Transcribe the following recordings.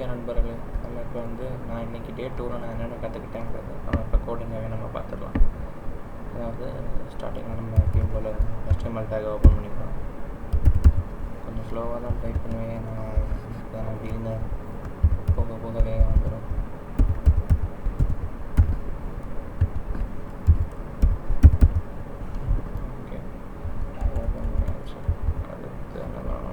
Okay நண்பர்களே, நமக்கு வந்து நான் இன்றைக்கி டே 2ல் நான் என்னென்ன கற்றுக்கிட்டேங்கிறது நம்ம இப்போ கோடிங்காகவே நம்ம பார்த்துடலாம். அதாவது ஸ்டார்டிங்கில் நம்ம எப்பயும் போல் HTML டேக் ஓப்பன் பண்ணிக்கலாம். கொஞ்சம் ஸ்லோவாக தான் டைப் பண்ணுவேன் நான் பிகினர், போக போக வேகம் வந்துடும். ஓகே, ஓப்பன் பண்ணியாச்சு. அடுத்து என்னெல்லாம்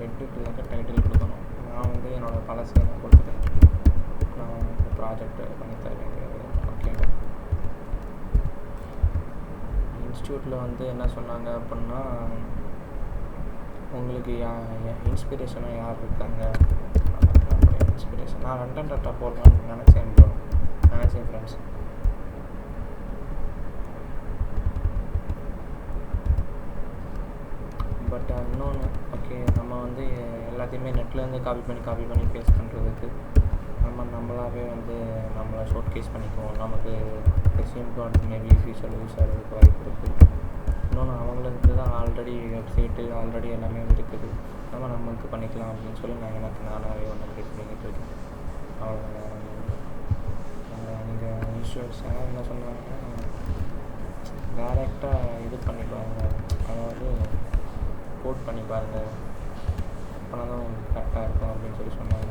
ஹெட்டுக்குள்ளாக்க டைட்டில் கொடுக்கணும். நான் வந்து என்னோடய பழசை நான் கொடுத்துட்டேன். நான் இந்த ப்ராஜெக்ட் பண்ணி தரேன். ஓகே, இன்ஸ்டியூட்டில் வந்து என்ன சொன்னாங்க அப்படின்னா, உங்களுக்கு இன்ஸ்பிரேஷனாக யார் இருக்காங்க? இன்ஸ்பிரேஷன் நான் ரண்டன் டாட்டா போடலான்னு நினச்சேன் ஃப்ரெண்ட்ஸ். பட் இன்னொன்று, ஓகே, நம்ம வந்து எல்லாத்தையுமே நெட்லேருந்து காப்பி பண்ணி பேஸ்ட் பண்ணுறதுக்கு நம்மளாகவே வந்து நம்மளை ஷோட் கேஸ் பண்ணிக்குவோம். நமக்கு ரெஸ்யூம்க்கு வந்து மேபி ஃபியூச்சர் யூஸ் ஆகிறதுக்கு வாய்ப்பு இருக்குது. இன்னொன்று, அவங்களுக்கு தான் ஆல்ரெடி வெப்சைட்டு ஆல்ரெடி எல்லாமே இருக்குது, நம்மளுக்கு பண்ணிக்கலாம் அப்படின்னு சொல்லி நானாகவே ஒன்று கிரியேட் பண்ணிக்கிட்டு இருக்கேன். அவ்வளோதான். நீங்கள் இன்ஸ்டியூட்ஸ் என்ன சொன்னாங்கன்னா, டேரெக்டாக இது பண்ணிடுவாங்க, அதாவது கோட் பண்ணி பாருங்கள், அப்போனா தான் உங்களுக்கு கரெக்டாக இருக்கும் அப்படின்னு சொல்லி சொன்னாங்க.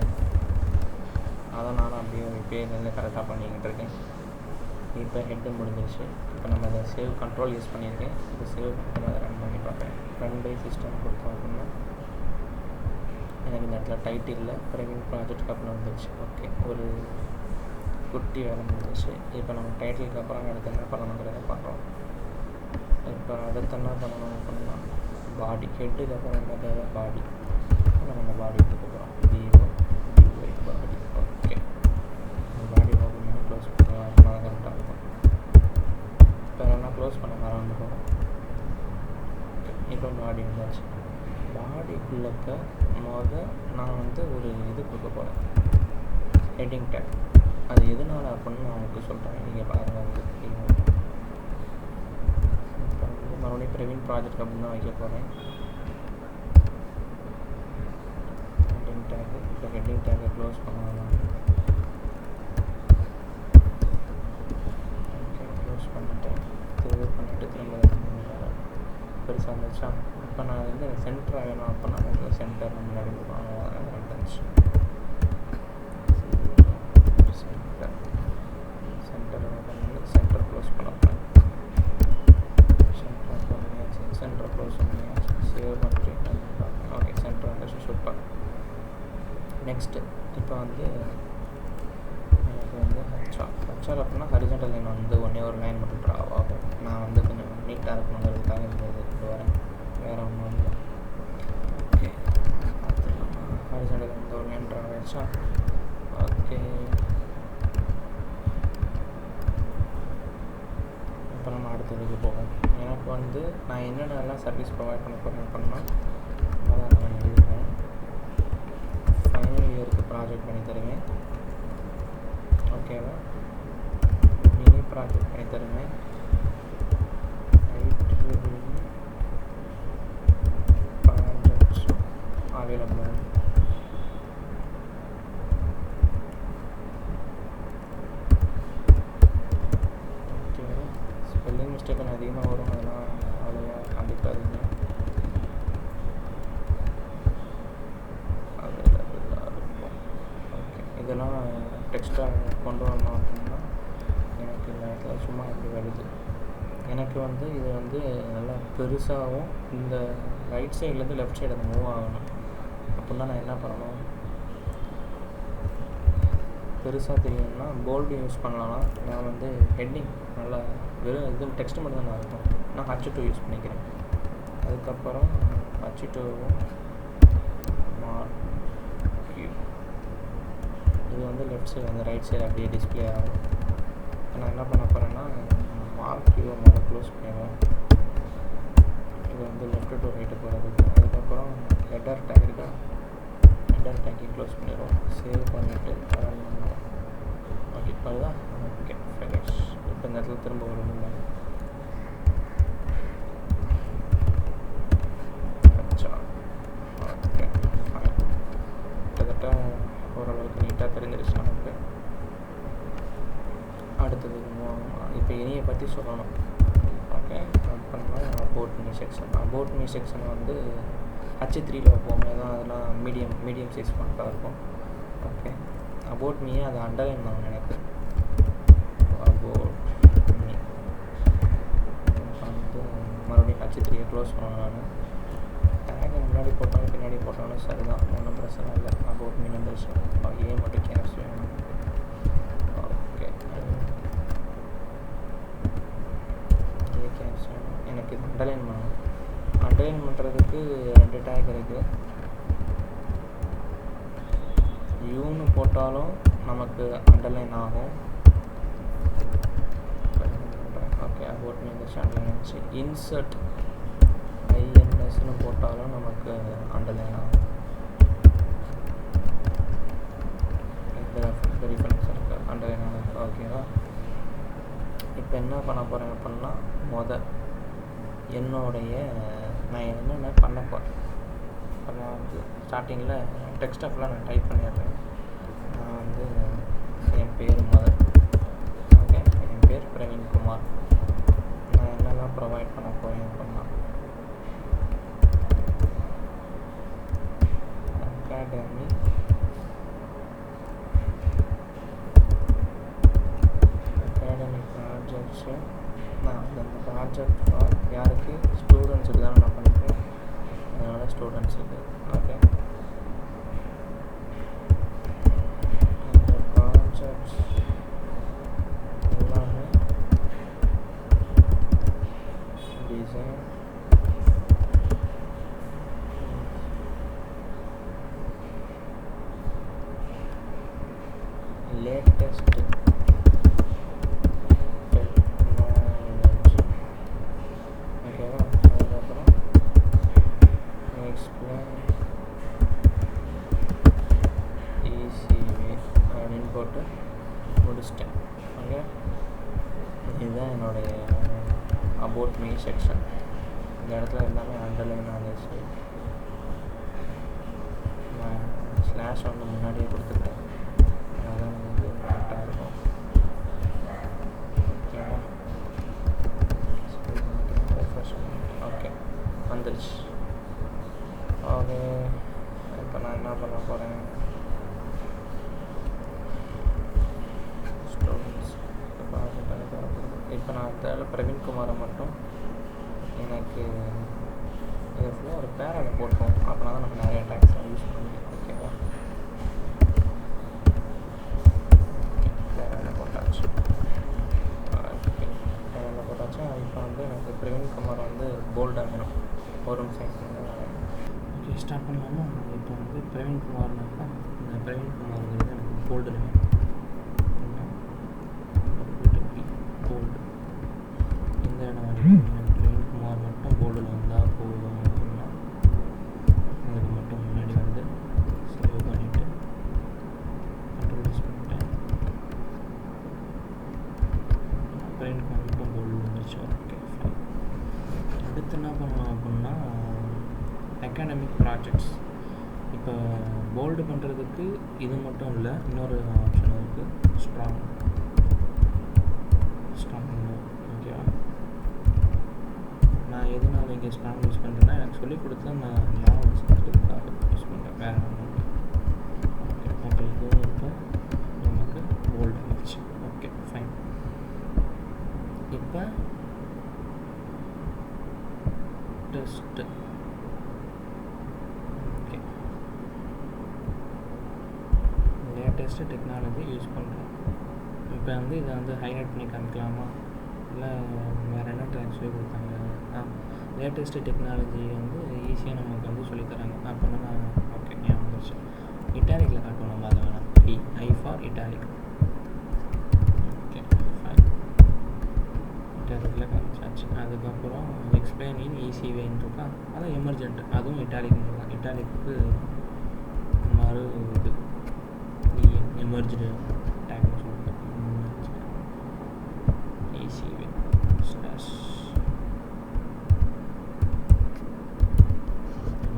அதை நானும் அப்படியே இப்போலேருந்து கரெக்டாக பண்ணிக்கிட்டு இருக்கேன். இப்போ ஹெட்டு முடிஞ்சிருச்சு. இப்போ நம்ம அதை சேவ் கண்ட்ரோல் யூஸ் பண்ணியிருக்கேன். இப்போ சேவ் பண்ணி அதை ரன் பண்ணி பார்க்குறேன். ரன் பை சிஸ்டம் கொடுத்தோம் அப்படின்னா எனக்கு இந்த இடத்துல டைட்டில் பிரவீன் ப்ராஜெக்ட்டுக்கு அப்புறம் வந்துருச்சு. ஓகே, ஒரு குட்டி வேலை முடிஞ்சிச்சு. இப்போ நம்ம டைட்டிலுக்கு அப்புறம் அடுத்து என்ன பண்ணணுங்கிறத பண்ணுறோம். இப்போ அடுத்து என்ன பண்ணணும் அப்படின்னா, பாடி ஹெட்டுக்கு அப்புறம் என்ன தேவை? பாடி. நம்ம பாடி எடுத்துக்கிறோம். DODY பாடி. ஓகே, பாடி ஓப்பன் பண்ணி க்ளோஸ் பண்ணுவோம். அப்படின்னா கரெக்டாக இருக்கும். இப்போ என்ன க்ளோஸ் பண்ண மறந்துடும். ஓகே, இப்போ பாடி வந்தாச்சு. பாடிக்குள்ளக்க நான் வந்து ஒரு இது கொடுக்க போகிறேன், ஹெட்டிங் டேக். அது எதனால் அப்படின்னு நான் உங்களுக்கு சொல்கிறேன், நீங்கள் பாருங்கள். வந்து இப்போ வந்து மறுபடியும் பிரவீன் ப்ராஜெக்ட் அப்படின்னு தான் வைக்க போகிறேன். Heading take. இப்போ ஹெட்டிங் டேக்கை க்ளோஸ் பண்ணலாம். ஓகே, க்ளோஸ் பண்ணிவிட்டேன். சேவ் பண்ணிவிட்டு திரும்ப பெருசாக இருந்துச்சா. இப்போ நான் வந்து சென்டராக வேணும் அப்படின்னா உங்களுக்கு சென்டர் முன்னாடி வந்துச்சு. சென்டர் பண்ணி சென்டர் க்ளோஸ் பண்ணப்பேன். சென்டர் க்ளோஸ் பண்ணியாச்சு. சேவ் பண்ணிட்டு ஓகே, சென்டர் வந்துச்சு. சூப்பர். நெக்ஸ்ட்டு இப்போ வந்து எனக்கு வந்து ஹச்ஆர் அப்படின்னா ஹரிசாண்டல் லைன் வந்து ஒன்றே ஒரு லைன் மட்டும் ட்ரா ஆகும். நான் வந்து கொஞ்சம் நீட்டாக இருக்கணுங்கிறதுக்காக இந்த இது கொண்டு வரேன், வேறு ஒன்றும் இல்லை. ஓகே, ஹரிசாண்டல் வந்து ஒரு லைன் ட்ரா ஆகிடுச்சா. ஓகே, இப்போ நம்ம அடுத்ததுக்கு போவோம். எனக்கு வந்து நான் என்னென்னலாம் சர்வீஸ் ப்ரொவைட் பண்ண போகிறேன் அப்படின்னா, அதான் நான் எழுதிக்கிறேன். ஃபைனல் இயருக்கு ப்ராஜெக்ட் பண்ணி தருவேன். ஓகேவா? மினி ப்ராஜெக்ட் பண்ணி தருவேன். Projects available. Okay, spelling mistake கொஞ்சம் அதிகமாக வரும், அதெல்லாம் அவ்வளோவா கண்டிப்பாதீங்க. அவைலபிளாக இருக்கும். ஓகே, இதெல்லாம் டெக்ஸ்ட்டாக கொண்டு வரணும் அப்படின்னா எனக்கு இந்த இடத்துல சும்மா இப்படி வருது. எனக்கு வந்து இது வந்து நல்லா பெருசாகவும் இந்த ரைட் சைட்லேருந்து லெஃப்ட் சைடு அது மூவ் ஆகணும் அப்படின்னா நான் என்ன பண்ணணும், பெருசாக தெரியணும்னா போல்டு யூஸ் பண்ணலாம். நான் வந்து ஹெட்டிங் நல்லா வெறும் இது டெக்ஸ்ட் மட்டும் தான் இருக்கும். நான் H2 யூஸ் பண்ணிக்கிறேன். அதுக்கப்புறம் H2வும் இது வந்து லெஃப்ட் சைடு வந்து ரைட் சைடு அப்படியே டிஸ்பிளே ஆகும். நான் என்ன பண்ண போகிறேன்னா, மார்க் யூ மேலே க்ளோஸ் பண்ணிடுவேன். இது வந்து லெஃப்ட் டு ரைட்டு போகிறதுக்கு. அதுக்கப்புறம் ஹெட்டர் டேக் இருக்கா, ஹிடன் டேக்கி க்ளோஸ் பண்ணிடுவோம். சேவ் பண்ணிவிட்டு ரன் பண்ணுவோம். ஓகே அதுதான். Okay finish. இப்போ இந்த இடத்துல திரும்ப வரணும். Okay fine. கிட்டத்தட்ட ஓரளவுக்கு நீட்டாக தெரிஞ்சிருச்சு நமக்கு. அடுத்தது இப்போ இனியை பற்றி சொல்லணும். ஓகே பண்ணால் about me section. About me section வந்து H3ல வைப்போம். அதான் அதெல்லாம் மீடியம் சைஸ் ஃபாண்ட்டாக இருக்கும். ஓகே அபவுட் மீயே அதை அண்டர்லைன் பண்ணணும். எனக்கு அபவுட் மீ வந்து மறுபடியும் H3யை க்ளோஸ் பண்ணணும். நான் டேக் முன்னாடி போட்டாலும் பின்னாடி போட்டாலும் சரி தான், ஒன்றும் பிரச்சனை இல்லை. அபவுட் மீ நம்பர்ஸ் ஏ மட்டும் கேப்ஸ் வேணும். ஓகே ஏ கேப்ஸ் வேணும். எனக்கு இது அண்டர்லைன் பண்ணணும். அண்டர்லைன் பண்ணுறதுக்கு 2 டேக் இருக்குது. யூன்னு போட்டாலும் நமக்கு அண்டர்லைன் ஆகும். ஓகே அபவுட் மீ இந்த சேனல் இருந்துச்சு. இன்சர்ட் INSன்னு போட்டாலும் நமக்கு அண்டர்லைன் ஆகும். டிஃபரன்ஸ் இருக்குது அண்டர்லைன் ஆகும். ஓகேவா? இப்போ என்ன பண்ண போகிறேன் அப்படின்னா என்னுடைய நான் என்னென்ன பண்ண போகிறேன். இப்போ நான் வந்து ஸ்டார்டிங்கில் டெக்ஸ்ட் ஃபுல்லாக நான் டைப் பண்ணிடுறேன். நான் வந்து என் பேர் ஓகே என் பேர் பிரவீன்குமார். நான் என்னெல்லாம் ப்ரொவைட் பண்ண போகிறேன் அப்படின்னா அகாடமி ப்ராஜெக்ட்ஸு. நான் அந்த ப்ராஜெக்ட் ஃபார் யாருக்கு? ஸ்டூடெண்ட்ஸுக்கு தான் நான் பண்ணுறேன். அதனால் ஸ்டூடெண்ட்ஸுக்கு. ஓகே இந்த ப்ராஜெக்ட்ஸ் எல்லாமே டிசைன் லேட்டஸ்ட் டெக்னாலஜி. ஓகேவா? அதுக்கப்புறம் எக்ஸ்பிளைன் ஈஸிவே அப்படின்னு போட்டு முடிச்சிட்டேன். ஓகே இதுதான் என்னுடைய அபவுட் மீ செக்ஷன். இந்த இடத்துல எல்லாமே அண்டர்லைன் ஆகிடுச்சு. நான் ஸ்லாஷ் வந்து முன்னாடியே கொடுத்துட்டேன். அதான் வந்து கரெக்டாக இருக்கும். ஓகேவா? ஓகே வந்துடுச்சு. ஓகே இப்போ நான் என்ன பண்ண போகிறேன்? ஸ்டூடெண்ட்ஸ் இப்போ நான் அதில் பிரவீன்குமாரை மட்டும் எனக்கு இதை ஃபுல்லாக ஒரு பேராக போட்டோம். அப்படின்னா தான் நம்ம நிறைய டேக்ஸ் யூஸ் பண்ணுவோம். ஓகேவா? பேராக போட்டாச்சு. ஓகே பேராக போட்டாச்சு. இப்போ வந்து எனக்கு பிரவீன்குமார் வந்து போல்டாக வேணும். ஒரு நிமிஷம் ஓகே ஸ்டார்ட் பண்ணலாமா? இப்போ வந்து பிரவீன்குமார்னாக்கா இந்த பிரவீன்குமார்ங்கிறது எனக்கு போல்டு வேணும். போல்டு இந்த இடம் வரைக்கும் பிரவீன்குமார் மட்டும் போல்டில் வந்தால் போதும் அப்படின்னா அதுக்கு மட்டும் முன்னாடி வந்து சேவ் பண்ணிவிட்டு கண்ட்ரோல்ஸ் பண்ணிட்டேன். பிரவீன்குமார் மட்டும் போல்டு வந்துருச்சு. Okay fine. அடுத்து என்ன பண்ணலாம் அப்படின்னா அகாடமிக் ப்ராஜெக்ட்ஸ். இப்போ போல்டு பண்ணுறதுக்கு இது மட்டும் இல்லை, இன்னொரு ஆப்ஷன் இருக்குது, ஸ்ட்ராங். ஓகேவா? நான் எதனால் இங்கே ஸ்ட்ராங் யூஸ் பண்ணுறேன்னா எனக்கு சொல்லிக் கொடுத்தா நான் ஞாபகம் வச்சுக்கிறதுக்காக யூஸ் பண்ணுறேன். வேறு ஒன்று. ஓகே அப்போ இதுவும் இப்போ நமக்கு போல்டு ஆகிடுச்சு. Okay fine. இப்போ test. Okay latest technology use பண்ணுறோம். இப்போ வந்து இதை வந்து ஹைலைட் பண்ணி காமிக்கலாமா? இல்லை வேறு என்ன ட்ராக் சொல்லி கொடுத்தாங்க? லேட்டஸ்ட்டு டெக்னாலஜி வந்து ஈஸியாக நமக்கு வந்து சொல்லித்தராங்க. அப்படின்னா நான் ஓகே ஞாபகம் வந்துருச்சு. இட்டாலிக்கில் காட்டுவோம் நம்ம. அதை வேணாம். I for italic. Okay fine. இட்டாலிக்கில் காமிச்சாச்சு. அதுக்கப்புறம் எக்ஸ்பிளைன் இன் ஈஸி வேன்னு இருக்கா, அதான் எமர்ஜென்ட். அதுவும் இட்டாலிக் தான். இட்டாலிக்கு மறு மெர்ஜ்டு டேக்னு சொல்லுவாங்க. ECV slash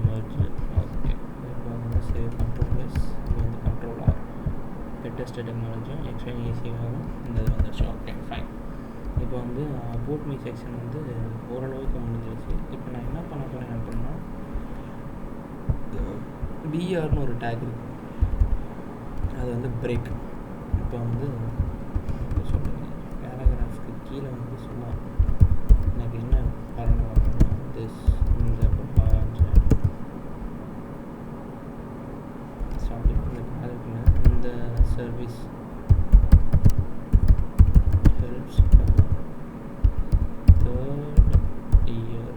merged. ஓகே, இப்போ வந்து சேவ் கண்ட்ரோல் ப்ளஸ் இது வந்து கண்ட்ரோல் ஆர் லேட்டஸ்ட் டெக்னாலஜியும் எக்ஸ்பிளைன் ஈஸியாகவும் இந்த இது வந்துருச்சு. Okay fine. இப்போ வந்து அபவுட் மீ செக்ஷன் வந்து ஓரளவுக்கு முடிஞ்சிருச்சு. இப்போ நான் என்ன பண்ண போகிறேன் அப்படின்னா பிஆர்னு ஒரு டேக் இருக்குது, அது வந்து பிரேக். இப்போ வந்து சொல்லுங்க பேராகிராஃப்க்கு கீழே வந்து சும்மா எனக்கு என்ன பண்ணணும் அப்படின்னா திஸ் இந்த சாரி இந்த ப்ராஜெக்டில் இந்த சர்வீஸ் ஹெல்ப்ஸ் தேர்ட் இயர்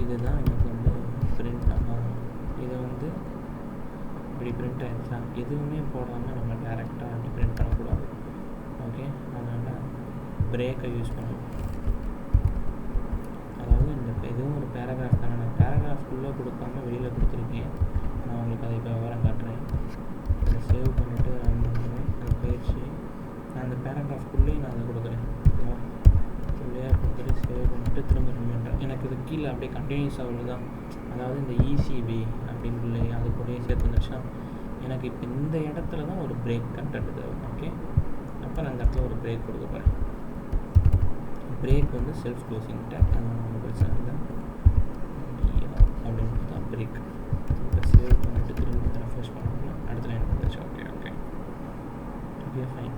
இதுதான் எனக்கு வந்து பிரிண்ட் ஆகும். இதை வந்து இப்படி பிரிண்ட் ஆகிடுச்சா, எதுவுமே போடாமல் நம்ம டேரெக்டாக அப்படி பிரிண்ட் பண்ணக்கூடாது. ஓகே, அதனால் பிரேக்கை யூஸ் பண்ணணும். அதாவது இந்த எதுவும் ஒரு பேராகிராஃப் தானே, நான் பேராகிராஃப்குள்ளே கொடுக்காம வெளியில் கொடுத்துருக்கேன். நான் உங்களுக்கு அதை இப்போ விவரம் காட்டுறேன். அதை சேவ் பண்ணிவிட்டு ரன் பண்ணுறேன். அது பயிற்சி நான் அந்த பேராகிராஃப்குள்ளேயே நான் அதை கொடுக்குறேன். உள்ளே கொடுத்துட்டு சேவ் பண்ணிவிட்டு திரும்ப ரன் பண்ணுறேன். எனக்கு இது கீழே அப்படியே கண்டினியூஸ் ஆகுது தான். அதாவது இந்த ECV அப்படின்னு அது கூடயே சேர்த்து வந்துருச்சா, எனக்கு இப்போ இந்த இடத்துல தான் ஒரு பிரேக் கண்டென்ட் தேவை. ஓகே, அப்போ நான் அந்த இடத்துல ஒரு பிரேக் கொடுக்க போகிறேன். பிரேக் வந்து செல்ஃப் க்ளோசிங் டேக், அதனால் நம்ம பிரச்சனை இல்லை அப்படின்னு பார்த்தா பிரேக். இப்போ சேவ் பண்ணிவிட்டு திரும்ப ரெஃப்ரெஷ் பண்ணோம்னா அடுத்த லைன் வந்துச்சு. Okay okay okay fine.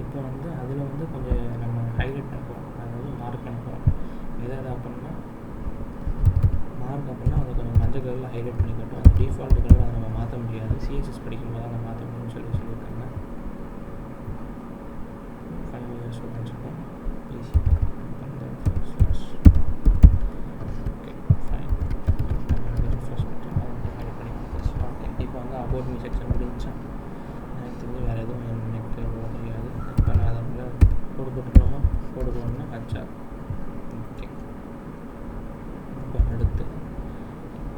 இப்போ வந்து அதில் வந்து கொஞ்சம் நம்ம ஹைலைட் பண்ணுறோம், அதாவது மார்க் பண்ணுறோம். எதாவது அப்படின்னா மார்க் அப்படின்னா அதை கொஞ்சம் மஞ்சள் கலரில் ஹைலைட் பண்ணி காட்டும். அது டிஃபால்ட் கலர் அதை நம்ம மாற்ற முடியாது, CSS படிக்கும்போது அதை மாற்ற முடியும்னு சொல்லியிருக்காங்க. ஃபைனல் இயர் ஸ்டூடெண்ட்ஸுக்கும் ஈஸி. Okay fine. ரெஃப்ரெஷ் பண்ணிட்டு ஹைலைட் பண்ணி கொடுத்துச்சு. ஓகே, இப்போ வந்து அபவுட் மீ செக்ஷன் முடிஞ்சா எனக்கு தெரிஞ்சு வேறு எதுவும் எனக்கு தெரியாது. இப்போ நான் அதை கோடு போட்டுக்கலாமா? கோடு போடணும்னா HR. ஓகே, இப்போ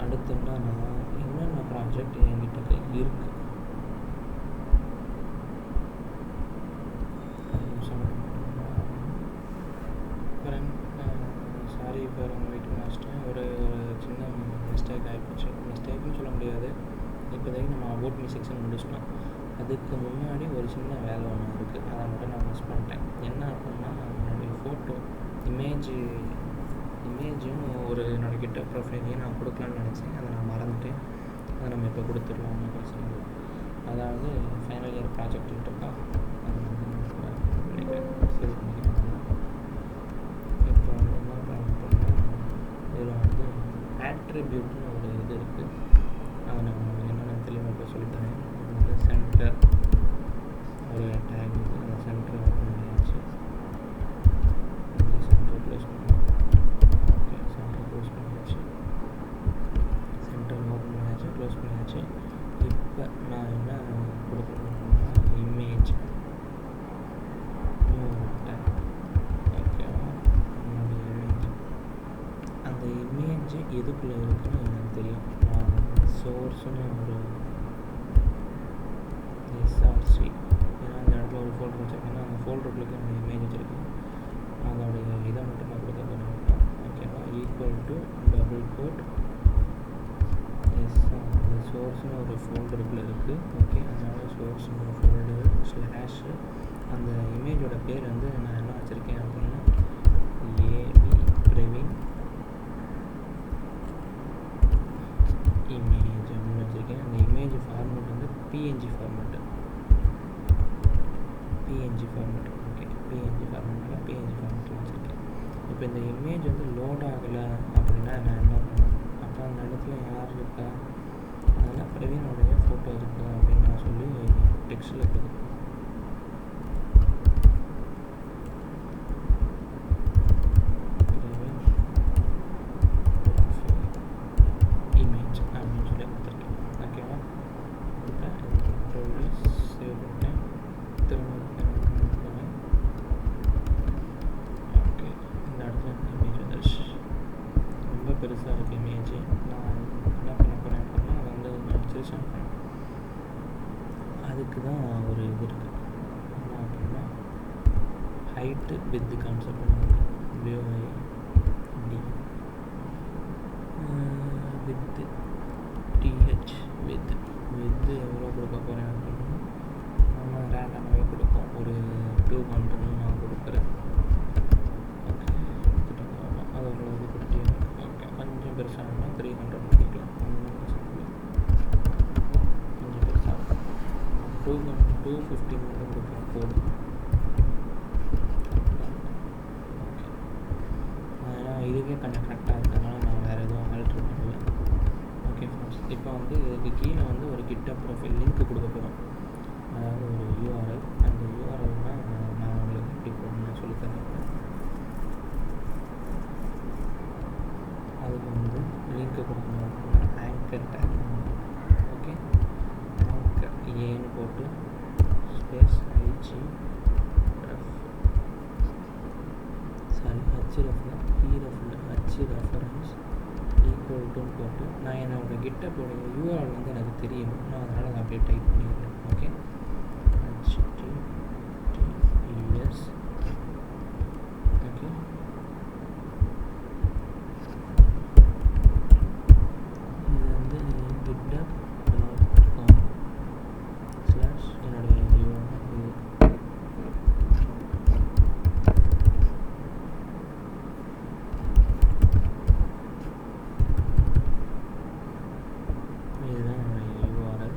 அடுத்துன்னா நான் என்னென்ன ப்ராஜெக்ட் என்கிட்ட இருக்குது சாரி ஃபார் உங்கள் வீட்டுக்கு மாஸ்டர். ஒரு சின்ன மிஸ்டேக் ஆகிப்போச்சு. மிஸ்டேக்னு சொல்ல முடியாது. இப்போதைக்கு நம்ம அபவுட் மீ செக்ஷன் முடிச்சிட்டோம். அதுக்கு முன்னாடி ஒரு சின்ன வேலை ஒன்று இருக்குது, அதை மட்டும் நான் மிஸ் பண்ணிட்டேன். என்ன அப்படின்னா என்னுடைய ஃபோட்டோ இமேஜும் ஒரு என்னோடய கிட்ட ப்ரொஃபைலையும் நான் கொடுக்கலான்னு நினச்சேன். அதை நான் மறந்துட்டேன். அதை நம்ம இப்போ கொடுத்துடலாம், ஒன்றும் பிரச்சனை இல்லை. அதாவது ஃபைனல் இயர் ப்ராஜெக்ட் இருக்கா, அது சேவ் பண்ணிக்கலாம். இப்போ வந்து என்ன பண்ணால் இதில் வந்து ஆட்ரிபியூட்னு ஒரு இது இருக்குது, அதை நான் என்னென்ன தெளிவாக இப்போ சொல்லித்தரேன். இது வந்து சென்டர் ஒரு டேக் இருக்குது, அந்த சென்டர் ஓப்பன் பண்ணியாச்சு. சென்டர் க்ளோஸ் பண்ணலாம். ஓகே, சென்டர் க்ளோஸ் பண்ணியாச்சு. சென்டர் ஓப்பன் பண்ணியாச்சு, க்ளோஸ் பண்ணியாச்சு. இப்போ நான் என்ன கொடுக்கணும்னா இமேஜ் டேக். ஓகேவா, என்னுடைய இமேஜ், அந்த இமேஜ் எதுக்குள்ளே இருக்குன்னு எனக்கு தெரியும். நான் சோர்ஸ்னு ஒரு SRC, ஏன்னா அந்த இடத்துல ஒரு ஃபோல்டர் வச்சுருக்கேன்னா அந்த ஃபோல்டருக்குள்ளே அந்த இமேஜ் வச்சுருக்கேன். அதோடைய இதை மட்டும் நான் கொடுக்க போகிறேன். ஓகேவா, ஈக்குவல் டு டபுள் கோட் சோர்ஸ்னு ஒரு ஃபோல்டருக்குள்ளே இருக்குது. ஓகே, அதனால் சோர்ஸ்னு ஒரு ஃபோல்டர் ஸ்லாஷு அந்த இமேஜோட பேர் வந்து நான் என்ன வச்சுருக்கேன் அப்படின்னா ஏபி பிரவீன் இமேஜ் அப்படின்னு வச்சுருக்கேன். அந்த இமேஜ் ஃபார்மேட் வந்து PNG ஃபார்மேட்டு. ஓகே, PNG ஃபார்மேட்டில் வச்சுருக்கேன். இப்போ இந்த இமேஜ் வந்து லோட் ஆகலை அப்படின்னா நான் என்ன பண்ணேன், அப்போ அந்த இடத்துல யார் இருக்கா, அதில் பிரவீனோடைய ஃபோட்டோ இருக்கா அப்படின்னு நான் சொல்லி டெக்ஸ்டில் கொடுக்கும். இமேஜ் அப்படின்னு சொல்லி கொடுத்துருக்கேன். ஓகேவா? இப்போ சேவ் பண்ணிட்டேன். திரும்ப ஓகே, இந்த இடத்துல இமேஜ் வந்துடுச்சு. ரொம்ப பெருசாக இருக்குது இமேஜ். நான் என்ன பண்ண போகிறேன் அப்படின்னா அதை வந்து சிறுசாக பண்ணேன். அதுக்கு தான் ஒரு இது இருக்குது. என்ன அப்படின்னா ஹைட்டு வித்து கான்செப்ட் பண்ணுவாங்க. விஓஐ டி வித்து டிஹெச் வித்து எவ்வளோ கொடுக்க போகிறேன் அப்படின்னா நம்ம ரேண்டமாகவே கொடுப்போம். ஒரு 200 நான் கொடுக்குறேன். ஓகே, அது அவ்வளோ இது கொடுத்து ஓகே. கொஞ்சம் பெருசாகனா 300 கொடுக்கலாம். கொஞ்சம் பெருசாக 250 மட்டும் கொடுக்கலாம் போதும். ஓகே, அதனால் இதுவே கொஞ்சம் கரெக்டாக இருக்கிறதுனால நான் வேறு எதுவும் ஆல்ட்ரு பண்ணல. ஓகே ஃப்ரெண்ட்ஸ், இப்போ வந்து இதுக்கு கீழே வந்து ஒரு GitHub ப்ரொஃபைல் லிங்க் கொடுக்க போகிறோம். அதாவது ஒரு URL. அந்த URL தான் நான் உங்களுக்கு எப்படி போடணும்னு சொல்லித்தரேன். அதுக்கு வந்து லிங்க்கு கொடுக்கணும். Anchor take. ஓகே, ஆங்கர் ஏன்னு போட்டு ஸ்பேஸ் ஹச் ரெஃபரன்ஸ் ஈக்குவல் டுன்னு போட்டு நான் என்னோட GitHub-ஓட URL வந்து எனக்கு தெரியும். நான் அதனால் அதை அப்படியே டைப் பண்ணிடுறேன். Okay, HTTPS. ஓகே, இது வந்து github.com/ என்னுடைய URL. இதுதான் என்னுடைய URL.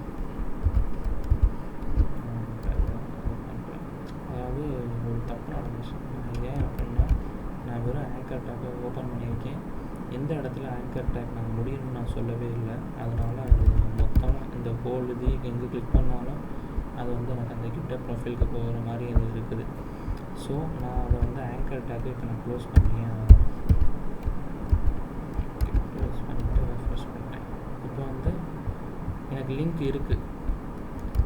அதாவது ஒரு தப்பு நடந்துச்சு. ஏன் அப்படின்னா நான் வெறும் ஆங்கர் டேக்கை ஓப்பன் பண்ணியிருக்கேன். எந்த இடத்துல ஆங்கர் டேக் நான் முடியணும்னு நான் சொல்லவே இல்லை. அதனால் அது மொத்தமாக இந்த ஹோல் இது எங்கே கிளிக் பண்ணாலும் அது வந்து எனக்கு அந்த GitHub ப்ரொஃபைலுக்கு போகிற மாதிரி அது இருக்குது. ஸோ நான் அதை வந்து ஆங்கர் டேக்கை இப்போ நான் க்ளோஸ் பண்ணிட்டேன். க்ளோஸ் பண்ணிவிட்டு ரெஃப்ரெஷ் பண்ணிட்டேன். இப்போ வந்து எனக்கு லிங்க் இருக்குது,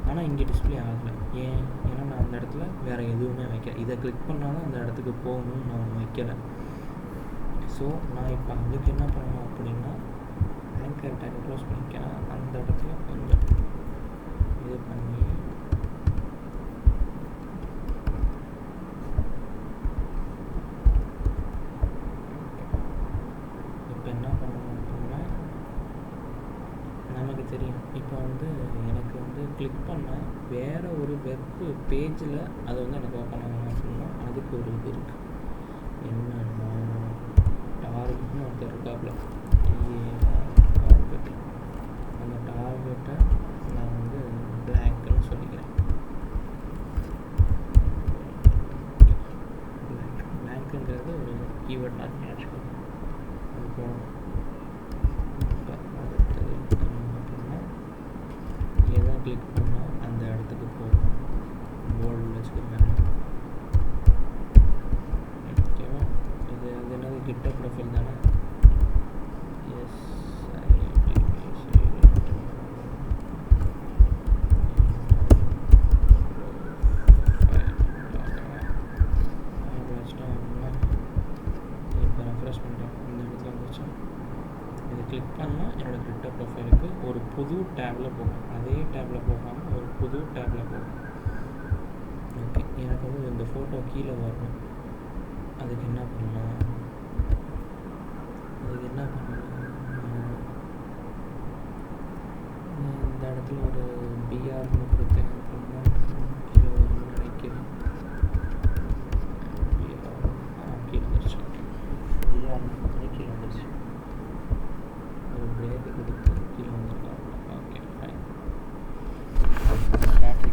ஆனால் இங்கே டிஸ்பிளே ஆகலை. ஏன்னா நான் அந்த இடத்துல வேறு எதுவுமே வைக்கல. இதை கிளிக் பண்ணாலும் அந்த இடத்துக்கு போகணும்னு நான் வைக்கலை. ஸோ நான் இப்போ அதுக்கு என்ன பண்ணணும் அப்படின்னா ஆங்கர் டேக்கை க்ளோஸ் பண்ணிக்கிறேன். அந்த இடத்துல கொஞ்சம் இது பண்ணி இப்போ என்ன பண்ணணும் அப்படின்னா நமக்கு தெரியும். இப்போ வந்து எனக்கு வந்து கிளிக் பண்ண வேறு ஒரு வெப் பேஜில் அது வந்து எனக்கு ஓப்பன் ஆகணும் அப்படின்னா அதுக்கு ஒரு இது இருக்குது. என்னன்னா டார்கெட்னு ஒருத்தர் இருக்காப்புல, டார்கெட். அந்த டார்கெட்டை நான் வந்து பிளாங்க்னு சொல்லிக்கிறேன். பிளாங்க்குங்கிறது ஒரு கீவேர்ட் நான் வச்சுக்கோங்க. அது போகணும். அடுத்தது அப்படின்னா எதை கிளிக் பண்ணால் அந்த இடத்துக்கு போகும். போர்டில் வச்சுக்கோங்க. ஓகேவா? இது அது என்னது GitHub ப்ரொஃபைல் தானே? எஸ், இப்போ ரெஃப்ரெஷ் பண்ணுறேன். இந்த இடத்துல வந்துச்சு. இதை கிளிக் பண்ணால் என்னோடய GitHub ப்ரொஃபைலுக்கு ஒரு புது டேபில் போகும். அதே டேபில் போகாமல் ஒரு புது டேபில் போகும். ஓகே, எனக்கு வந்து இந்த ஃபோட்டோ கீழே வரணும். அதுக்கு என்ன பண்ணலாம்? இந்த இடத்துல ஒரு பிஆர்னு கொடுத்தேன் அப்படின்னா கீழே வரும்னு நினைக்கிறேன். கீழே வந்துருச்சு. பிஆர்னு கொடுத்து கீழே வந்துருச்சு. ஒரு பிரேக் கொடுத்து கீழே வந்துருக்காங்க. Okay, fine. பேட்டரி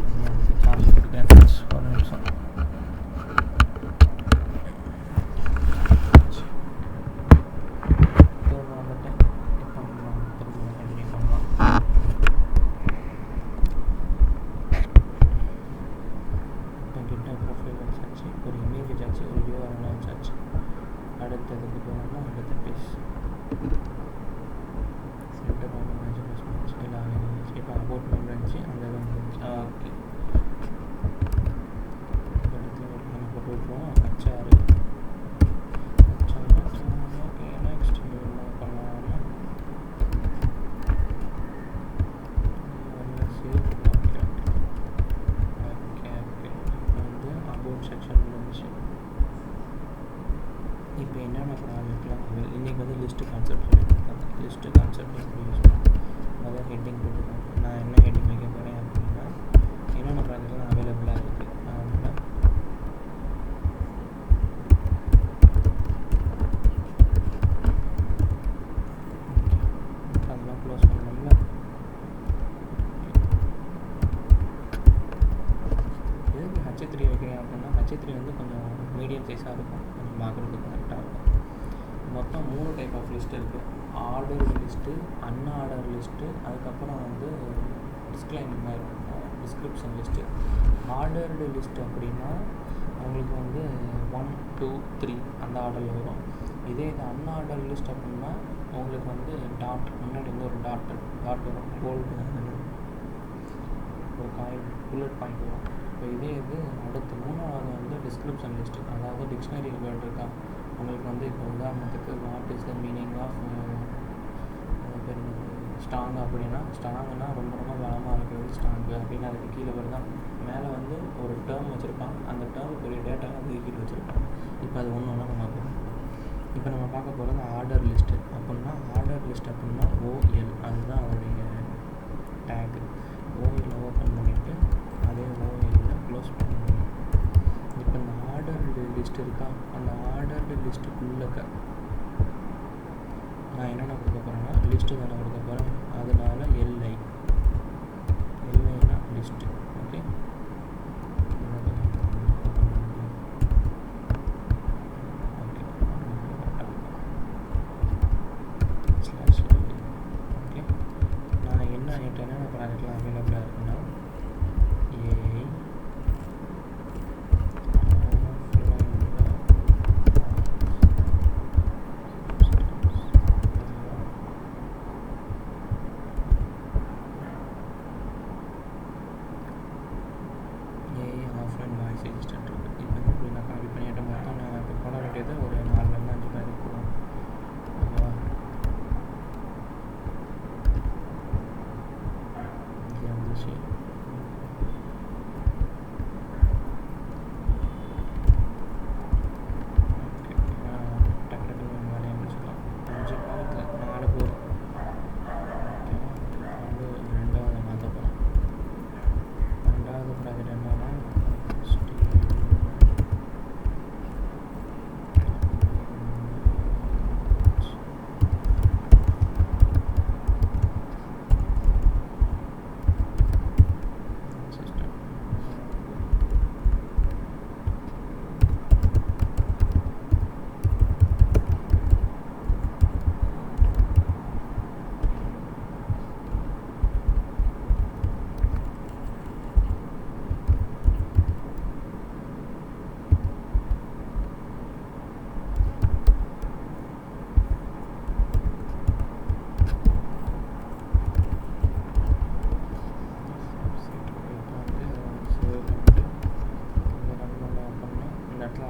சார்ஜ் கொடுத்தேன். ஒரு நிமிஷம். இப்போ அபவுட் மெயில் இருந்துச்சு, அந்த இது வந்துருந்துச்சு. ஓகே, அடுத்து நம்ம போட்டு விட்ருவோம். HR okay. நெக்ஸ்ட் என்ன பண்ணலாம்னா சேவ். Okay okay okay. இப்போ வந்து அபவுட் செக்ஷன் இருந்துச்சு. இப்போ என்னென்ன ப்ராஜெக்ட்லாம் இன்றைக்கி வந்து லிஸ்ட்டு கான்செப்ட் சொல்லியிருக்காங்க. லிஸ்ட்டு கான்செப்ட் எப்படி யூஸ் பண்ணுவோம், அதாவது ஹெட்டிங் போட்டுருக்காங்க. நான் என்ன ஹெட்டிங் வைக்க போகிறேன் அப்படின்னா, என்னென்ன ப்ராஜெக்ட்லாம் அவைலபிளாக இருக்குது அதனால் அதெல்லாம் க்ளோஸ் பண்ணணும்ல. எதுக்கு H3 வைக்கிறேன் அப்படின்னா, H3 வந்து கொஞ்சம் மீடியம் சைஸாக இருக்கும், கொஞ்சம் பார்க்குறதுக்கு கரெக்டாக இருக்கும். மொத்தம் 3 டைப் ஆஃப் லிஸ்ட் இருக்குது. ஆர்டர்டு லிஸ்ட்டு, அன்ஆர்டர் லிஸ்ட்டு, அதுக்கப்புறம் வந்து டிஸ்கிரிப்ஷன் லிஸ்ட்டு. ஆர்டர்டு லிஸ்ட் அப்படின்னா உங்களுக்கு வந்து 1 2 3 அந்த ஆர்டரில் வரும். இதே இது அன்ஆர்டர் லிஸ்ட் அப்படின்னா உங்களுக்கு வந்து டாட் முன்னாடி வந்து ஒரு டாட் வரும், கோல்டு ஒரு காயின் புல்லட் பாயிண்ட் வரும். இப்போ இதே இது அடுத்து 3வது வந்து டிஸ்கிரிப்ஷன் லிஸ்ட்டு, அதாவது டிக்ஷனரி வேர்டு இருக்கா உங்களுக்கு வந்து. இப்போ உதாரணத்துக்கு what is the meaning of strong அப்படின்னா, ஸ்ட்ராங்குன்னா ரொம்ப ரொம்ப பலமாக இருக்கிறது ஸ்ட்ராங்கு அப்படின்னு அதுக்கு கீழே வருதான். மேலே வந்து ஒரு டேர்ம் வச்சுருப்பாங்க, அந்த டேர்முக்குரிய டேட்டாவை அதுக்கு கீழே வச்சுருப்பாங்க. இப்போ அது ஒன்று ஒன்றா நம்ம பார்ப்போம். இப்போ நம்ம பார்க்க போகிறது ஆர்டர் லிஸ்ட்டு அப்படின்னா, ஆர்டர் லிஸ்ட் அப்படின்னா ஓஎல், அதுதான் அதோடைய டேக்கு. ஓஎல் ஓப்பன் பண்ணிவிட்டு அதே ஓஎல்ல க்ளோஸ் பண்ணணும். இப்போ இந்த ஆர்டர்டு லிஸ்ட் இருக்கா, அந்த ஆர்டர்டு லிஸ்ட்டுக்குள்ளக்க நான் என்னென்ன கொடுக்க போகிறேன்னா லிஸ்ட்டு தானே கொடுக்க போகிறேன். அதனால எல்ஐனா list. Okay, okay slash LI. Okay, நான் என்னென்ன ப்ராஜெக்ட்லாம் அவைலபிளாக இருக்குன்னா ஏஐ ஆஃப்லைன் வாய்ஸ் அசிஸ்டன்ட் இருக்குது. இப்போ வந்து இப்படி நான் காப்பி பண்ணிட்டு மொத்தம் நான் இப்போ போட வேண்டியது ஒரு 4-5 பேர் போகும். ஓகேவா, இங்கே வந்துச்சு. ஓகே, டக்கு வேலையை முடிச்சுக்கலாம். 5 பாகத்தில் 4 போதும். ஓகேவா, இப்போ வந்து 2வது மாற்ற போகிறோம். 2வது ப்ராஜெக்ட் என்னன்னா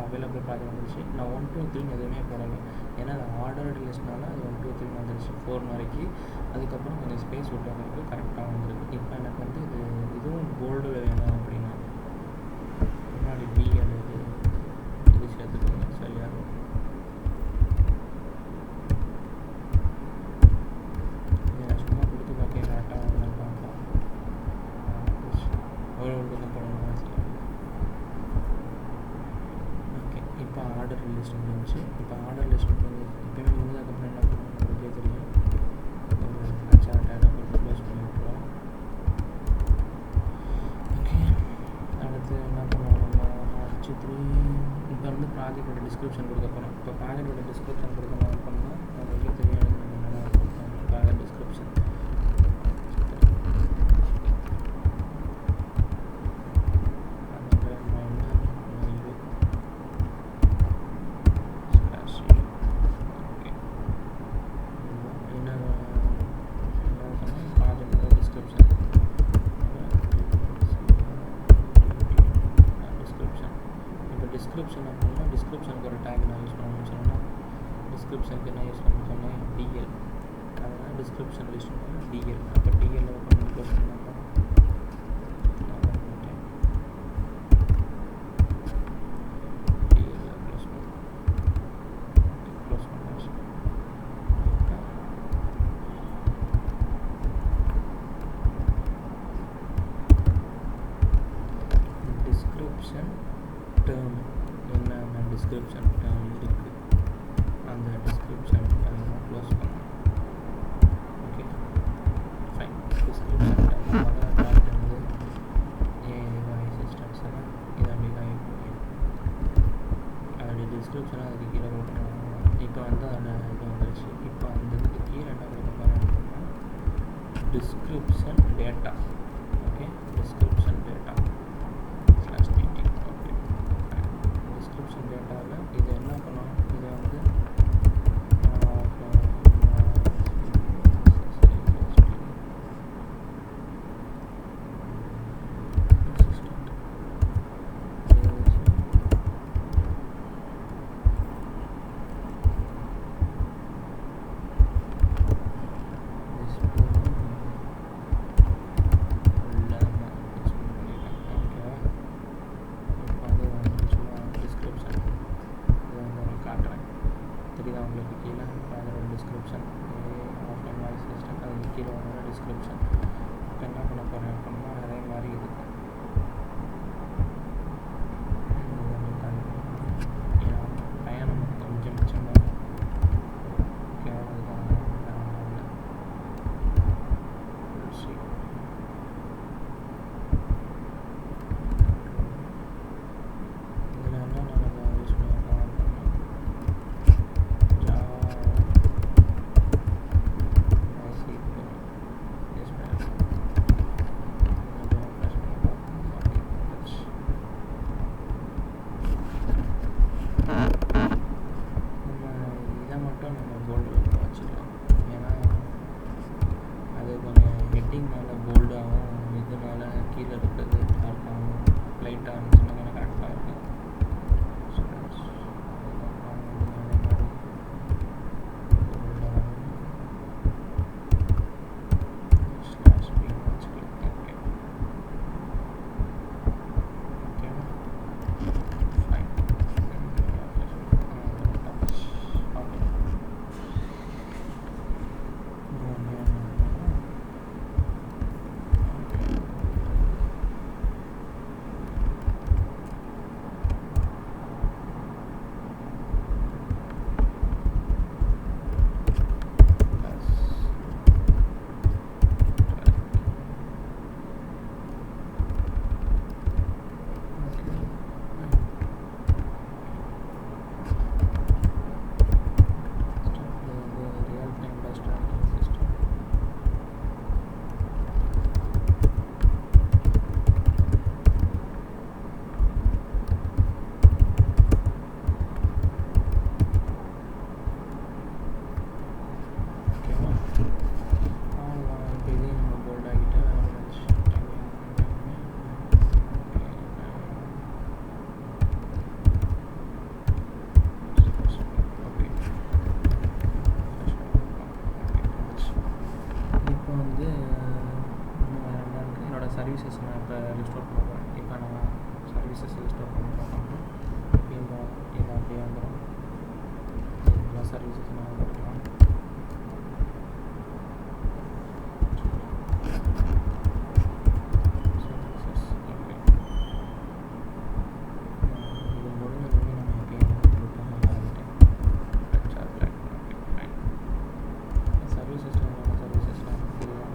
அவைலபிள் ப்ராஜெக்ட் வந்துருச்சு. நான் 1 2 3 எதுவுமே போடலை, ஏன்னா அது ஆர்டர்டு லிஸ்ட்னால அது 1 2 3 வந்துருச்சு 4 வரைக்கும். அதுக்கப்புறம் கொஞ்சம் ஸ்பேஸ் விட்டவங்களுக்கு கரெக்டாக வந்துருக்கு. இப்போ எனக்கு வந்து இதுவும் போல்டில் வேணும் அப்படின்னா முன்னாடி பி அல்லது இது சேர்த்துக்கோங்க, சரியாக இருக்கும். இதை சும்மா கொடுத்து பார்க்க கரெக்டாக வந்து பார்க்கலாம். ஒரு கொஞ்சம் போடணும். இப்போ ஆர்டர் லிஸ்ட் முடிஞ்சு. இப்போ ஆர்டர் லிஸ்ட் முடிஞ்சு எப்பயுமே முடிஞ்சதுக்கப்புறம் என்ன பண்ணணும் உங்களுக்கே தெரியும். ஒரு ஹச்ஆர் டேட்டா போட்டு க்ளோஸ் பண்ணி விட்டுருவோம். ஓகே, அடுத்து என்ன பண்ணுவோம், H3 இப்போ வந்து ப்ராஜெக்டோட டிஸ்கிரிப்ஷன் கொடுக்க போகிறோம். இப்போ ப்ராஜெக்டோட டிஸ்கிரிப்ஷன் கொடுக்கணும் அப்படின்னா உங்களுக்கே தெரியும் என்னென்ன ப்ராஜெக்ட் டிஸ்கிரிப்ஷன். ப்ராஜெக்டோட டிஸ்கிரிப்ஷன் டிஸ்கிரிப்ஷனுக்கு என்ன யூஸ் பண்ண சொன்னேன், டிஎல். அதனால் டிஸ்கிரிப்ஷன் லிஸ்ட் டிஎல். அப்போ டிஎல் ஓப்பன் பண்ணி க்ளோஸ் பண்ணாங்க. டேர்ம் என்னென்ன டிஸ்கிரிப்ஷன் டேர்ம் இருக்குது, அந்த டிஸ்கிரிப்ஷன் டேர்மை க்ளோஸ் பண்ணணும். Okay fine. டிஸ்கிரிப்ஷன் டேர்ம் வந்து ஏஐ சிஸ்டம்ஸ் எல்லாம் இது அப்படி தான் அப்படி டிஸ்கிரிப்ஷனாக அதுக்கு கீழே கொடுக்கணும். இப்போ வந்து அதில் இது வந்துருச்சு. இப்போ அந்த இதுக்கு கீழே என்ன கொடுக்க போகிறேன், description data. Okay, description data /dt. Okay, description டேட்டாவில் இது என்ன பண்ணணும், இதை வந்து உங்களுக்கு கீழே அதோட டிஸ்கிரிப்ஷன் ஆஃப்லைன் வாய்ஸ் சிஸ்டம், அதுக்கு கீழே வர டிஸ்கிரிப்ஷன். இப்போ என்ன பண்ண போகிறேன் அப்படின்னா அதே மாதிரி இருக்கும். பயணம் கொஞ்சம் மிச்சமாக ஓகே, அதுதான் இதில் என்ன நம்ம யூஸ் பண்ணியிருக்கோம் அப்படின்னா இதை மட்டும் நம்ம போல்டில் வச்சுக்கலாம். ஏன்னா அது கொஞ்சம் ஹெட்டிங்னால போல்டாகவும் இதனால கீழே இருக்கிறது டார்க்காகவும் லைட்டாக இருந்துச்சுன்னா கொஞ்சம் கரெக்டாக இருக்கும். சர்வீசஸ் நான் இப்போ ரிஸ்டோர் பண்ண போகிறேன். இப்போ நான் சர்வீசஸ் ரிஸ்டோர் பண்ணி பார்க்கணும். இப்போ இதை அப்படியே வந்துடும். எல்லா சர்வீசஸ் நான் கொடுக்கலாம். சர்வீசஸ் ஓகே, இது முடிஞ்சதுமே நம்ம எப்பயும் கொடுப்போம். Okay fine. சர்வீசஸில் என்னென்ன சர்வீசஸ்லாம் தெரியும்.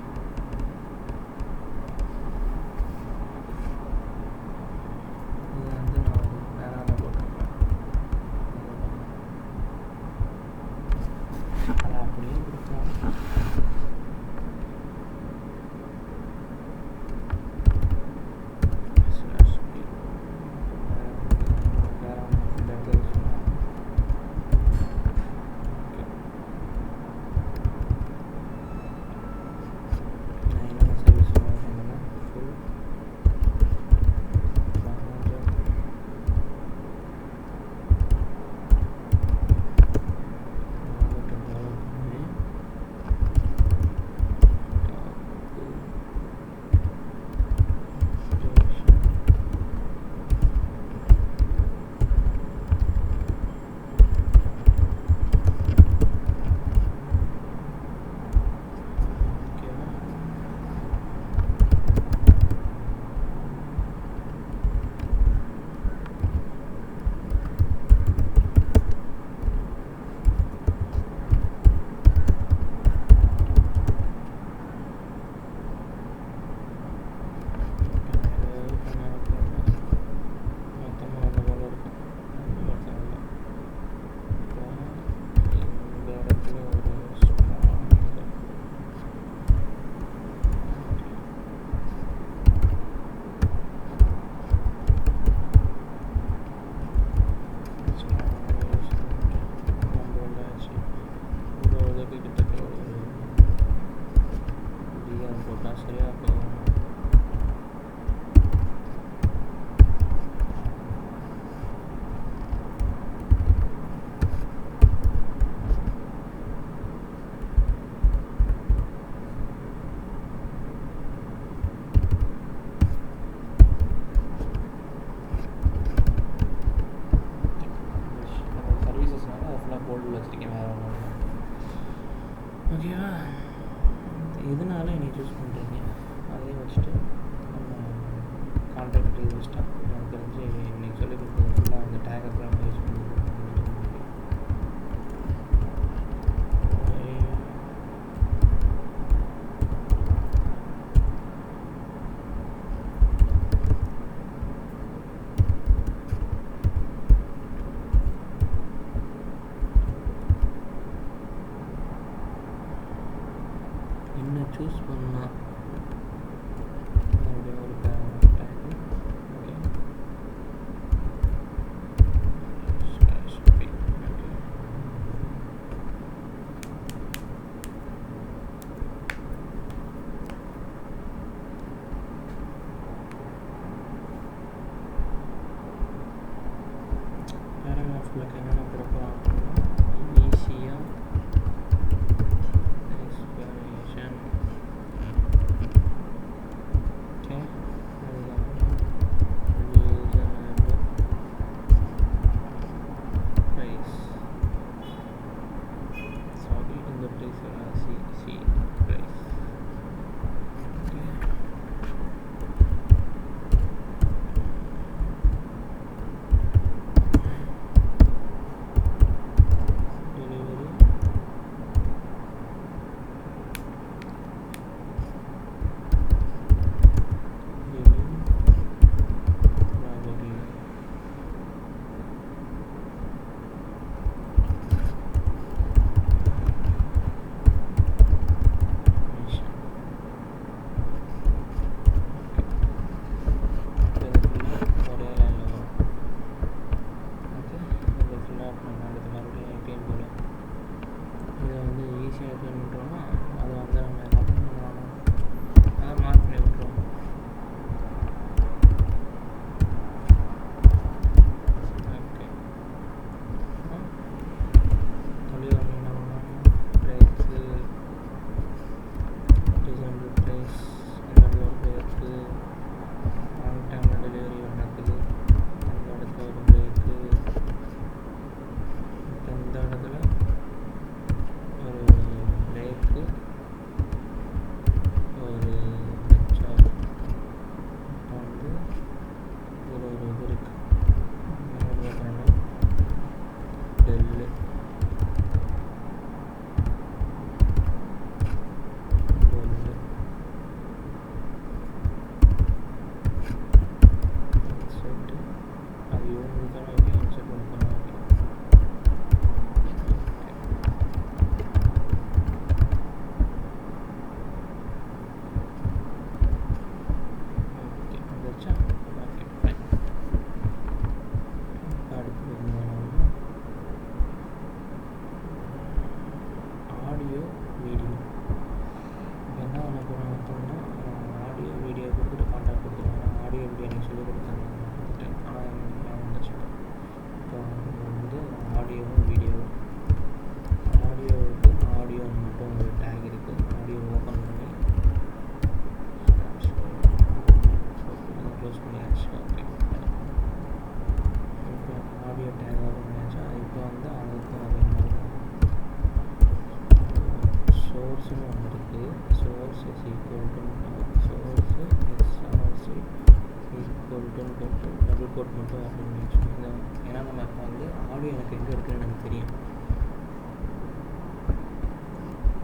கோட் மட்டும் வரணும்னு வச்சுக்கோங்க. ஏன்னா நம்ம இப்போ வந்து ஆடியோ எனக்கு எங்கே இருக்குன்னு எனக்கு தெரியும்.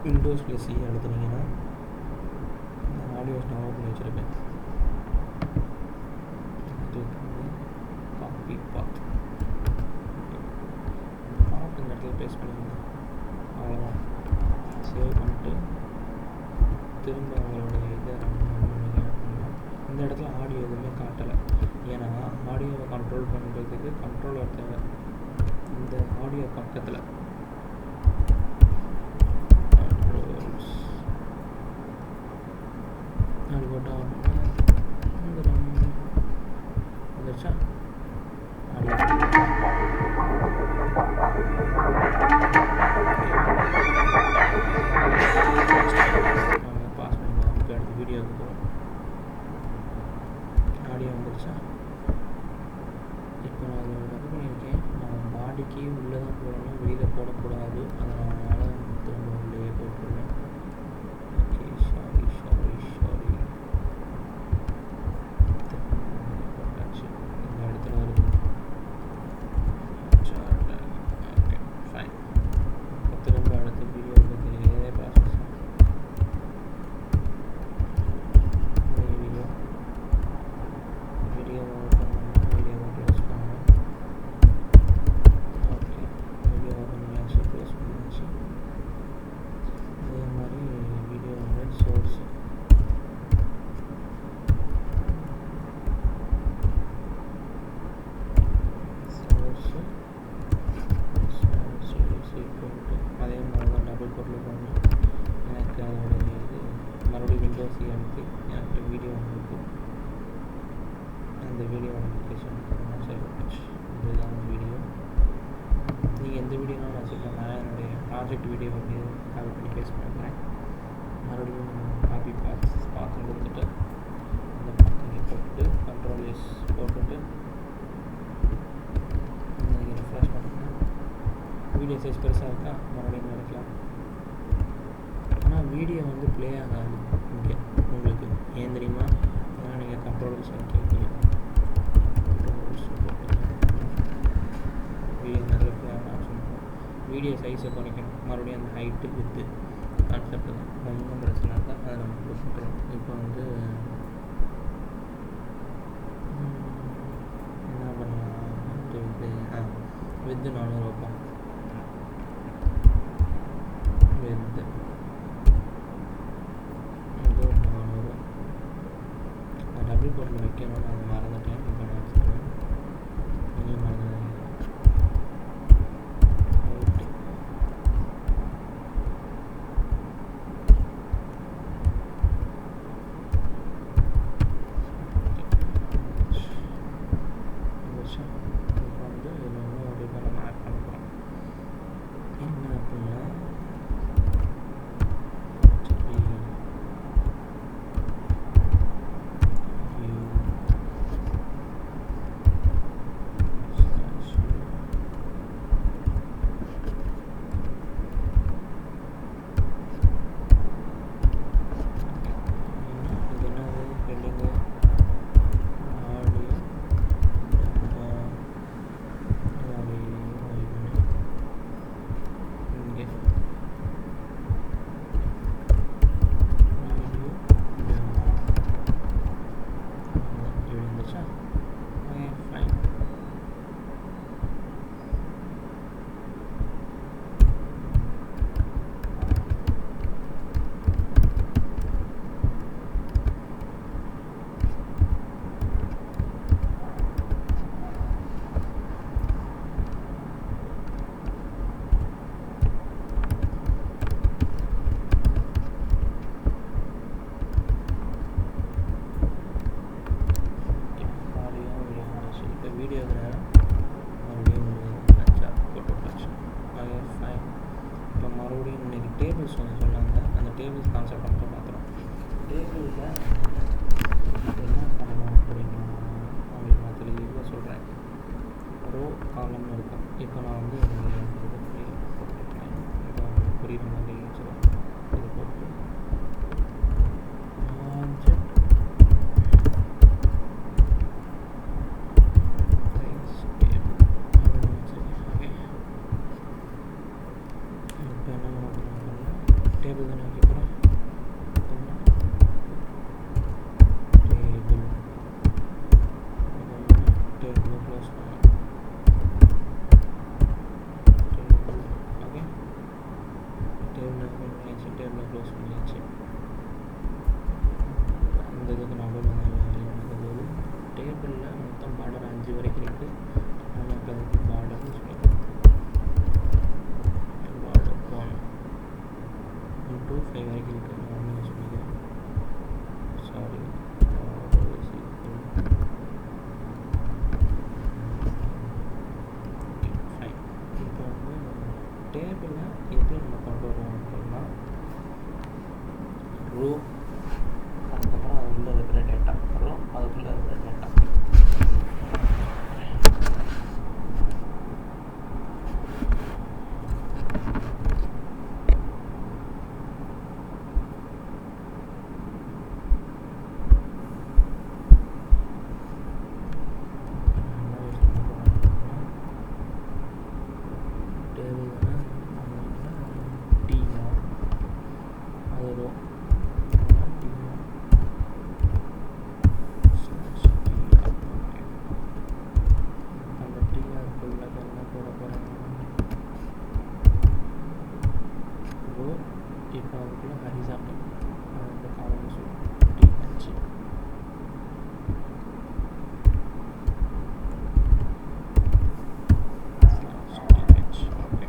விண்டோஸ் ப்ளஸ் சி அழுத்துனீங்கன்னா நான் ஆடியோஸ் டவுன்லோட் பண்ணி வச்சுருப்பேன். கிளிக் பண்ணி காப்பி பாத் இந்த இடத்துல பேஸ்ட் பண்ணிங்கன்னா அவ்வளோதான். சேவ் பண்ணிட்டு திரும்ப அவங்களுடைய இதை ரன் பண்ணீங்க அப்படின்னா இந்த இடத்துல ஆடியோ எதுவுமே காட்டலை. ஏன்னா ஆடியோவை கண்ட்ரோல் பண்ணுறதுக்கு கண்ட்ரோலர் தேவை. இந்த ஆடியோ பக்கத்தில் கண்ட்ரோல்ஸ் அப்படி போட்டால் வந்துருச்சா ஆடியோ பாஸ் பண்ணிக்கலாம். இப்போ அடுத்த வீடியோவுக்கு போகிறோம். ஆடியோ வந்துருச்சா? இப்போ நான் அதில் இது பண்ணியிருக்கேன். நான் பாடிக்கு உள்ளே தான் போடணும், வெளியில் போடக்கூடாது. அதனால் திரும்ப உள்ளே போட்டுருவேன். ஓகே, சாரி போட்டாச்சு. இந்த இடத்துல வருது. Okay fine. இப்போ திரும்ப அடுத்த வீடியோவுக்கு இதே ப்ராசஸ் தான். வீடியோவை ஓப்பன் பண்ணால் வீடியோவை க்ளோஸ் பண்ணணும். ஓகே, வீடியோ ஓப்பன் பண்ணியாச்சு, க்ளோஸ் பண்ணியாச்சு. அதே மாதிரி வீடியோவோட சோர்ஸு அதே மாதிரி தான் டபுள் கோட்டில் போடணும். எனக்கு அதோடைய இது மறுபடியும் விண்டோஸ் அனுப்பி எனக்கு வீடியோ வந்துருக்கு. அந்த வீடியோ நோட்டிஃபிகேஷன் சரி போச்சு. இதுதான் வீடியோ. நீங்கள் எந்த வீடியோனாலும் வச்சுக்கலாம். நான் என்னுடைய ப்ராஜெக்ட் வீடியோ வந்து காப்பி பண்ணி பேஸ்ட் பண்ணுறேன். மறுபடியும் காப்பி பாத்திரம் கொடுத்துட்டு இந்த பாத்திரை போட்டுட்டு கண்ட்ரோல் எஸ் போட்டுட்டு நீங்கள் ரெஃப்ரெஷ் பண்ணுங்கள். வீடியோ சைஸ் பெருசாக இருக்கா மறுபடியும் நினைக்கலாம். ஆனால் வீடியோ வந்து ப்ளே ஆகாது இங்கே உங்களுக்கு. ஏன் தெரியுமா? ஏன்னா நீங்கள் கண்ட்ரோல்ஸ் வைக்கிறீங்க. கண்ட்ரோல்ஸ் வீடியோ நிறைய ப்ளே ஆக ஆப்ஷன் இருக்கும். வீடியோ சைஸை குறைக்கணும். மறுபடியும் அந்த ஹைட்டு வித்து கான்செப்ட் தான். ஒன்றும் பிரச்சனை இல்லை, அதை நம்ம கொடுத்துருவோம். இப்போ வந்து என்ன பண்ணலாம்? வித்து 400 வைப்போம். வித்து இது 400. நான் டபுள் கோட்டில் வைக்கணும்னு அதை மறந்துட்டேன். இப்போ நான் வச்சுருக்கேன். நீங்களும் மறந்துடுங்க. இப்போ வந்து இதில் வந்து ஒரு நம்ம ஆட் பண்ண போகிறோம். என்ன அப்படின்னா இந்த இதுக்கு நடுவில் நடக்கும்போது டேபிளில் மொத்தம் பார்டர் 5 வரைக்கும் இருக்குது. நம்ம இப்போ அதுக்கு பார்டர்னு சொல்லிக்கலாம். பார்டர் 1 to 5 வரைக்கும் இருக்குது. நான் ஒன்று சொல்லிக்கிறேன். Sorry, fine. இப்போ வந்து டேபிளில் எப்படி நம்ம கொண்டு வருவோம் அப்படின்னா ரோ, அதுக்கப்புறம் அதுக்குள்ளே இருக்கிற டேட்டா, ரோ அதுக்குள்ளே இருக்கிற டேட்டா. இப்போ அதுக்குள்ள ஹரிசாண்டல் அந்த காலம் TH ஓகே.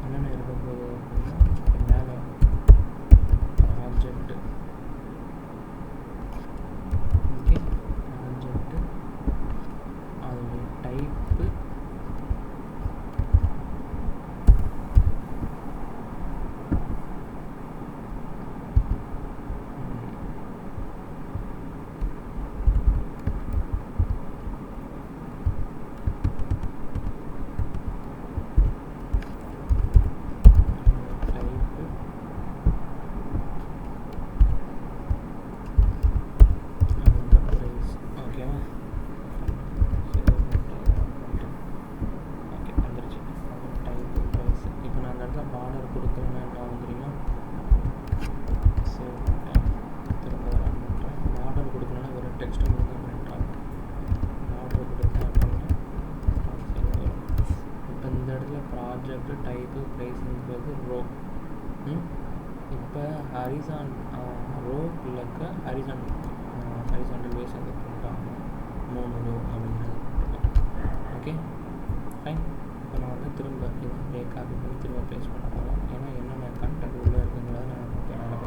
என்னென்ன இருக்கும்போது அப்படின்னா மேலே ப்ராஜெக்ட், ஓகே, ப்ராஜெக்ட் அதோடைய டைப்பு, பார்டர் கொடுக்கணும்னா என்ன ஆகும் தெரியுமா? சரி, திரும்ப ரன் பண்ணுறேன். பார்டர் கொடுக்கணும்னா வெறும் டெக்ஸ்ட்டு மட்டும் தான் பிரிண்ட் ஆகும். பார்டர் கொடுத்தா அப்படின்னா இப்போ இந்த இடத்துல ப்ராஜெக்ட் டைப்பு ப்ரைஸுங்கிறது ரோ. இப்போ ரோக்குள்ள இருக்க ஹரிசாண்டல் வேஸ் வந்து பிரிண்ட் ஆகும் 3 ரோ அப்படிங்கிறது. Okay fine. இப்போ நான் வந்து திரும்ப இது காப்பி பண்ணி திரும்ப பேஸ்ட் பண்ண போகிறேன். ஏன்னா என்னென்ன கண்டென்ட் உள்ளே இருக்குங்கிறத நான்